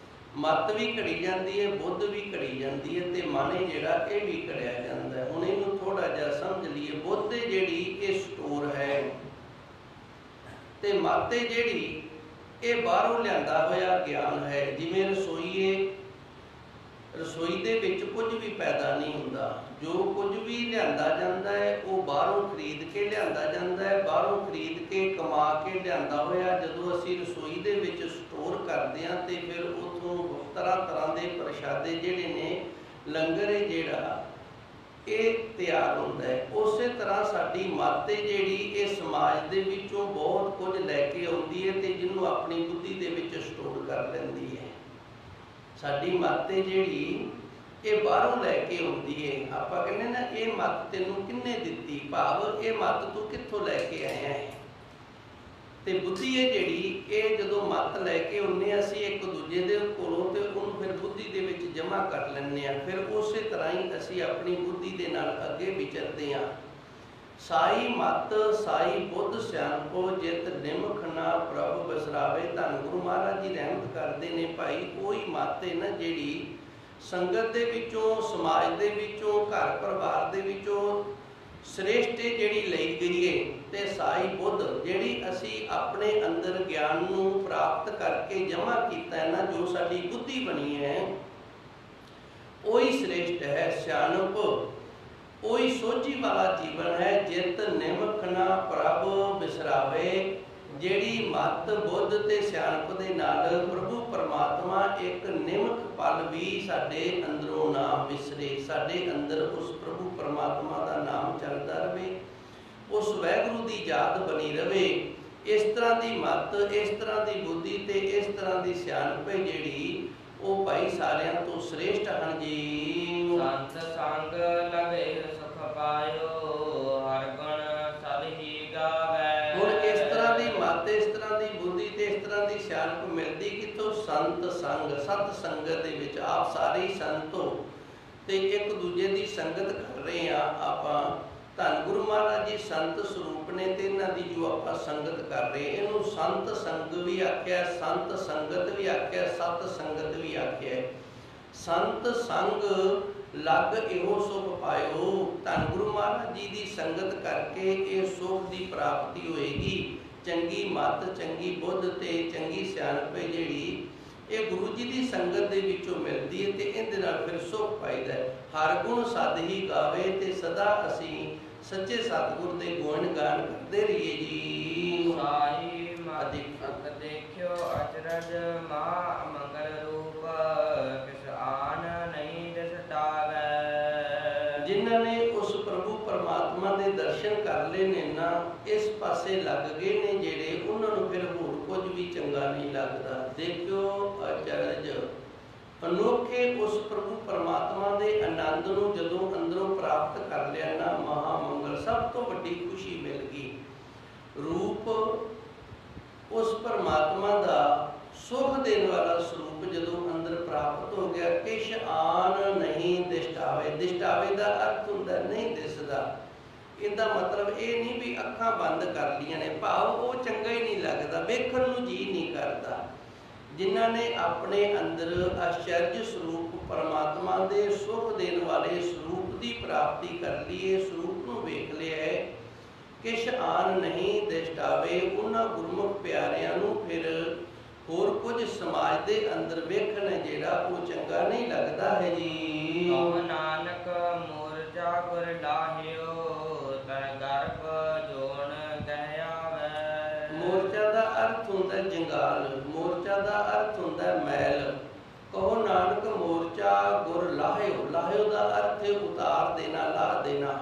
ਮਤ ਵੀ ਘੜੀ ਜਾਂਦੀ ਹੈ, ਬੁੱਧ ਵੀ ਘੜੀ ਜਾਂਦੀ ਹੈ ਤੇ ਮਨ ਜਿਹੜਾ ਇਹ ਵੀ ਘੜਿਆ ਜਾਂਦਾ ਹੈ। ਹੁਣ ਇਹਨੂੰ ਥੋੜਾ ਜਿਹਾ ਸਮਝ ਲਈਏ। ਬੁੱਧ ਜਿਹੜੀ ਇਹ ਸਟੋਰ ਹੈ ਤੇ ਮਤ ਜਿਹੜੀ ਇਹ ਬਾਹਰੋਂ ਲਿਆਂਦਾ ਹੋਇਆ ਗਿਆਨ ਹੈ। ਜਿਵੇਂ ਰਸੋਈ ਦੇ ਵਿੱਚ ਕੁਝ ਵੀ ਪੈਦਾ ਨਹੀਂ ਹੁੰਦਾ, ਜੋ ਕੁਝ ਵੀ ਲਿਆਂਦਾ ਜਾਂਦਾ ਹੈ ਉਹ ਬਾਹਰੋਂ ਖਰੀਦ ਕੇ ਲਿਆਂਦਾ ਜਾਂਦਾ ਹੈ, ਬਾਹਰੋਂ ਖਰੀਦ ਕੇ ਕਮਾ ਕੇ ਲਿਆਂਦਾ ਹੋਇਆ ਜਦੋਂ ਅਸੀਂ ਰਸੋਈ ਦੇ ਵਿੱਚ ਸਟੋਰ ਕਰਦੇ ਹਾਂ ਤੇ ਫਿਰ ਉੱਥੋਂ ਤਰ੍ਹਾਂ ਤਰ੍ਹਾਂ ਦੇ ਪ੍ਰਸ਼ਾਦੇ ਜਿਹੜੇ ਨੇ, ਲੰਗਰ ਹੈ ਜਿਹੜਾ ਇਹ ਤਿਆਰ ਹੁੰਦਾ ਹੈ। ਉਸੇ ਤਰ੍ਹਾਂ ਸਾਡੀ ਮੱਤ ਜਿਹੜੀ ਇਹ ਸਮਾਜ ਦੇ ਵਿੱਚੋਂ ਬਹੁਤ ਕੁਝ ਲੈ ਕੇ ਆਉਂਦੀ ਹੈ ਤੇ ਜਿਹਨੂੰ ਆਪਣੀ ਬੁੱਧੀ ਦੇ ਵਿੱਚ ਸਟੋਰ ਕਰ ਲੈਂਦੀ ਹੈ। ਸਾਡੀ ਮੱਤ ਜਿਹੜੀ ਇਹ ਬਾਹਰੋਂ ਲੈ ਕੇ ਆਉਂਦੀ ਹੈ। ਆਪਾਂ ਕਹਿੰਦੇ ਨਾ ਇਹ ਮੱਤ ਤੈਨੂੰ ਕਿਹਨੇ ਦਿੱਤੀ, ਭਾਵ ਇਹ ਮੱਤ ਤੂੰ ਕਿੱਥੋਂ ਲੈ ਕੇ ਆਇਆ ਹੈ। ਤੇ ਬੁੱਧੀ ਹੈ ਜਿਹੜੀ ਇਹ ਜਦੋਂ ਮੱਤ ਲੈ ਕੇ ਆਉਂਦੇ ਅਸੀਂ ਇੱਕ ਦੂਜੇ ਦੇ ਕੋਲੋਂ ਤੇ ਉਹਨੂੰ ਫਿਰ ਬੁੱਧੀ ਦੇ ਵਿੱਚ ਜਮ੍ਹਾਂ ਕਰ ਲੈਂਦੇ ਹਾਂ। ਫਿਰ ਉਸੇ ਤਰ੍ਹਾਂ ਹੀ ਅਸੀਂ ਆਪਣੀ ਬੁੱਧੀ ਦੇ ਨਾਲ ਅੱਗੇ ਵਿਚਰਦੇ ਹਾਂ। ਸਾਈ ਮਤ ਸਾਈ ਬੁੱਧ ਸਿਆਣਪੋ, ਜਿਤ ਨਿਮਖ ਨਾ ਪ੍ਰਭ ਬਿਸਰਾਵੇ। ਧੰਨ ਗੁਰੂ ਮਹਾਰਾਜ ਜੀ ਰਹਿਮਤ ਕਰਦੇ ਨੇ ਭਾਈ, ਉਹੀ ਮੱਤ ਹੈ ਨਾ ਜਿਹੜੀ ਸੰਗਤ ਦੇ ਵਿੱਚੋਂ, ਸਮਾਜ ਦੇ ਵਿੱਚੋਂ, ਘਰ ਪਰਿਵਾਰ ਦੇ ਵਿੱਚੋਂ ਸ੍ਰੇਸ਼ਟ ਜਿਹੜੀ ਲਈ ਗਈ ਹੈ ਤੇ ਸਾਈ ਬੁੱਧ ਜਿਹੜੀ ਅਸੀਂ ਆਪਣੇ ਅੰਦਰ ਗਿਆਨ ਨੂੰ ਪ੍ਰਾਪਤ ਕਰਕੇ ਜਮ੍ਹਾਂ ਕੀਤਾ ਹੈ ਨਾ, ਜੋ ਸਾਡੀ ਬੁੱਧੀ ਬਣੀ ਹੈ, ਉਹੀ ਸ੍ਰੇਸ਼ਟ ਹੈ। ਸਿਆਣਪ ਉਹੀ ਸੋਝੀ ਵਾਲਾ ਜੀਵਨ ਹੈ। ਜਿਤ ਨਿਮਖ ਨਾ ਪ੍ਰਭ ਬਿਸਰਾਵੇ, ਜਿਹੜੀ ਮਤ ਬੁੱਧ ਤੇ ਸਿਆਣਪ ਦੇ ਨਾਲ ਪ੍ਰਭੂ ਪਰਮਾਤਮਾ ਇੱਕ ਨਿਮਖ ਪਲ ਵੀ ਸਾਡੇ ਅੰਦਰੋਂ ਨਾ ਵਿਸਰੇ, ਸਾਡੇ ਅੰਦਰ ਉਸ ਪ੍ਰਭੂ ਪਰਮਾਤਮਾ ਦਾ ਨਾਮ ਚੱਲਦਾ ਰਹੇ, ਉਸ ਵਾਹਿਗੁਰੂ ਦੀ ਯਾਦ ਬਣੀ ਰਵੇ। ਇਸ ਤਰ੍ਹਾਂ ਦੀ ਮਤ, ਇਸ ਤਰ੍ਹਾਂ ਦੀ ਬੁੱਧੀ ਤੇ ਇਸ ਤਰ੍ਹਾਂ ਦੀ ਸਿਆਣਪ ਜਿਹੜੀ ਉਹ ਭਾਈ ਸਾਰਿਆਂ ਤੋਂ ਸ੍ਰੇਸ਼ਟ ਹਨ ਜੀ। ਸੰਤ ਸੰਗ ਲਗੇ ਸੁਖ ਪਾਇਓ, ਹਰ ਗੁਣ ਸਦ ਹੀ ਗਾਵੇ। ਹੁਣ ਇਸ ਤਰ੍ਹਾਂ ਦੀ ਮਤ, ਇਸ ਤਰ੍ਹਾਂ ਦੀ ਬੁੱਧੀ ਤੇ ਇਸ ਤਰ੍ਹਾਂ ਦੀ ਸਿਆਣਪ ਮਿਲਦੀ ਕਿਤੋਂ? ਸੰਤ ਸੰਗ, ਸਤ ਸੰਗਤ ਦੇ ਵਿੱਚ। ਆਪ ਸਾਰੇ ਸੰਤ ਹੋ ਤੇ ਇੱਕ ਦੂਜੇ ਦੀ ਸੰਗਤ ਕਰ ਰਹੇ ਆ ਆਪਾਂ। ਧੰਨ ਗੁਰੂ ਮਹਾਰਾਜ ਜੀ ਸੰਤ ਸਰੂਪ ਨੇ ਤੇ ਇਹਨਾਂ ਦੀ ਜੋ ਆਪਾਂ ਸੰਗਤ ਕਰ ਰਹੇ, ਇਹਨੂੰ ਸੰਤ ਸੰਗ ਵੀ ਆਖਿਆ, ਸੰਤ ਸੰਗਤ ਵੀ ਆਖਿਆ, ਸਤ ਸੰਗਤ ਵੀ ਆਖਿਆ। ਸੰਤ ਸੰਗ ਲਗ ਇਹੋ ਸੁਖ ਪਾਇਓ। ਧੰਨ ਗੁਰੂ ਮਹਾਰਾਜ ਜੀ ਦੀ ਸੰਗਤ ਕਰਕੇ ਇਹ ਸੁਖ ਦੀ ਪ੍ਰਾਪਤੀ ਹੋਏਗੀ। ਚੰਗੀ ਮੱਤ, ਚੰਗੀ ਬੁੱਧ ਤੇ ਚੰਗੀ ਸਿਆਣਪ ਜਿਹੜੀ ਇਹ ਗੁਰੂ ਜੀ ਦੀ ਸੰਗਤ ਦੇ ਵਿੱਚੋਂ ਮਿਲਦੀ ਹੈ ਤੇ ਇਹਦੇ ਨਾਲ ਫਿਰ ਸੁਖ ਪਾਈਦਾ ਹੈ। ਹਰ ਗੁਣ ਸਦ ਹੀ ਗਾਵੇ, ਤੇ ਸਦਾ ਅਸੀਂ ਸੱਚੇ ਸਤਿਗੁਰ ਦੇ ਗੁਣ ਗਾਨ ਕਰਦੇ ਰਹੀਏ ਜੀ। ਸਾਈ ਮਾਦੀ ਅਕ ਦੇਖਿਓ ਅਚਰਜ, ਮਾ ਮੰਗਲ ਰੂਪ ਕਿਸ ਆਨ ਨਹੀਂ ਦਿਸਟਾਵੇ। ਜਿਨ੍ਹਾਂ ਨੇ ਉਸ ਪ੍ਰਭੂ ਪਰਮਾਤਮਾ ਦੇ ਦਰਸ਼ਨ ਕਰ ਲਏ ਨੇ ਨਾ, ਇਸ ਪਾਸੇ ਲੱਗ ਗਏ ਨੇ ਜਿਹੜੇ, ਉਹਨਾਂ ਨੂੰ ਫਿਰ ਹੋਰ ਕੁਝ ਵੀ ਚੰਗਾ ਨਹੀਂ ਲੱਗਦਾ। ਦੇਖਿਓ ਅਚਰਜ, ਅਨੋਖੇ ਉਸ ਪ੍ਰਭੂ ਪਰਮਾਤਮਾ ਦੇ ਆਨੰਦ ਨੂੰ ਜਦੋਂ ਅੰਦਰੋਂ ਪ੍ਰਾਪਤ ਕਰ ਲਿਆ ਨਾ, ਮਹਾ ਮੰਗਲ, ਸਭ ਤੋਂ ਵੱਡੀ ਖੁਸ਼ੀ ਮਿਲ ਗਈ। ਰੂਪ ਉਸ ਪਰਮਾਤਮਾ ਦਾ ਸੁਖ ਦੇਣ ਵਾਲਾ ਸਰੂਪ ਜਦੋਂ ਅੰਦਰ ਪ੍ਰਾਪਤ ਹੋ ਗਿਆ, ਕਿਛ ਆਨ ਨਹੀਂ ਦਿਸ਼ਟਾਵੇ। ਦਿਸ਼ਟਾਵੇ ਦਾ ਅਰਥ ਹੁੰਦਾ ਨਹੀਂ ਦਿਸਦਾ। ਇਹਦਾ ਮਤਲਬ ਇਹ ਨਹੀਂ ਵੀ ਅੱਖਾਂ ਬੰਦ ਕਰ ਲੀਆਂ ਨੇ, ਭਾਵ ਉਹ ਚੰਗਾ ਹੀ ਨਹੀਂ ਲੱਗਦਾ, ਵੇਖਣ ਨੂੰ ਜੀ ਨਹੀਂ ਕਰਦਾ। ਜਿਨ੍ਹਾਂ ਨੇ ਆਪਣੇ ਅੰਦਰ ਆਸ਼ਚਰਜ ਸਰੂਪ ਪਰਮਾਤਮਾ ਦੇ ਸੁਖ ਦੇਣ ਵਾਲੇ ਸਰੂਪ ਦੀ ਪ੍ਰਾਪਤੀ ਕਰ ਲਈ, ਇਹ ਸਰੂਪ ਨੂੰ ਵੇਖ ਲਿਆ ਹੈ, ਕਿਛ ਆਨ ਨਹੀਂ ਦਿਸ਼ਟਾਵੇ। ਉਹਨਾਂ ਗੁਰਮੁਖ ਪਿਆਰਿਆਂ ਨੂੰ ਫਿਰ ਹੋਰ ਕੁਝ ਸਮਾਜ ਦੇ ਅੰਦਰ ਵੇਖਣ ਜਿਹੜਾ ਉਹ ਚੰਗਾ ਨਹੀਂ ਲੱਗਦਾ ਹੈ ਜੀ। ਕਹੁ ਨਾਨਕ ਮੂਰਜਾ ਗੁਰ ਲਾਹਿਓ, ਤੈ ਗਰਭ ਜੋਨ ਕਹਿ ਆਵੈ। ਮੋਰਚਾ ਦਾ ਅਰਥ ਹੁੰਦਾ ਜੰਗਾਲ, ਮੋਰਚਾ ਦਾ ਅਰਥ ਹੁੰਦਾ ਮੈਲ। ਕਹੋ ਨਾਨਕ ਮੋਰਚਾ ਗੁਰ ਲਾਹਿਓ, ਲਾਹਿਓ ਦਾ ਅਰਥ ਹੈ ਉਤਾਰ ਦੇਣਾ, ਲਾ ਦੇਣਾ।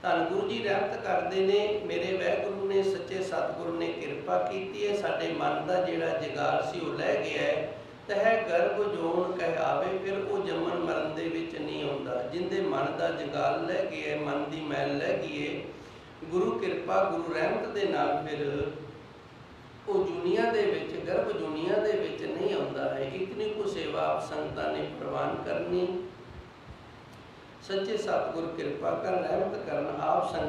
ਧੰਨ ਗੁਰੂ ਜੀ ਰਹਿਮਤ ਕਰਦੇ ਨੇ, ਮੇਰੇ ਵਾਹਿਗੁਰੂ ਨੇ, ਸੱਚੇ ਸਤਿਗੁਰੂ ਨੇ ਕਿਰਪਾ ਕੀਤੀ ਹੈ, ਸਾਡੇ ਮਨ ਦਾ ਜਿਹੜਾ ਜਗਾਲ ਸੀ ਉਹ ਲੈ ਗਿਆ ਹੈ। ਤਹਿ ਗਰਭ ਜੋਨ ਕਹਿ ਆਵੇ, ਫਿਰ ਉਹ ਜੰਮਣ ਮਰਨ ਦੇ ਵਿੱਚ ਨਹੀਂ ਆਉਂਦਾ। ਜਿੰਦੇ ਮਨ ਦਾ ਜਗਾਲ ਲੈ ਗਿਆ, ਮਨ ਦੀ ਮੈਲ ਲੈ ਗਈ ਹੈ, ਗੁਰੂ ਕਿਰਪਾ, ਗੁਰੂ ਰਹਿਮਤ ਦੇ ਨਾਲ ਫਿਰ ਉਹ ਦੁਨੀਆ ਦੇ ਵਿੱਚ, ਗਰਭ ਦੁਨੀਆ ਦੇ ਵਿੱਚ ਨਹੀਂ ਆਉਂਦਾ ਹੈ। ਇਤਨੀ ਕੁ ਸੇਵਾ ਆਪ ਸੰਗਤਾਂ ਨੇ ਪ੍ਰਵਾਨ ਕਰਨੀ। ਸੱਚੇ ਸਤਿਗੁਰ ਕਿਰਪਾ ਕਰ, ਰਹਿਮਤ ਕਰਨ। ਆਪ ਸੰਗਤ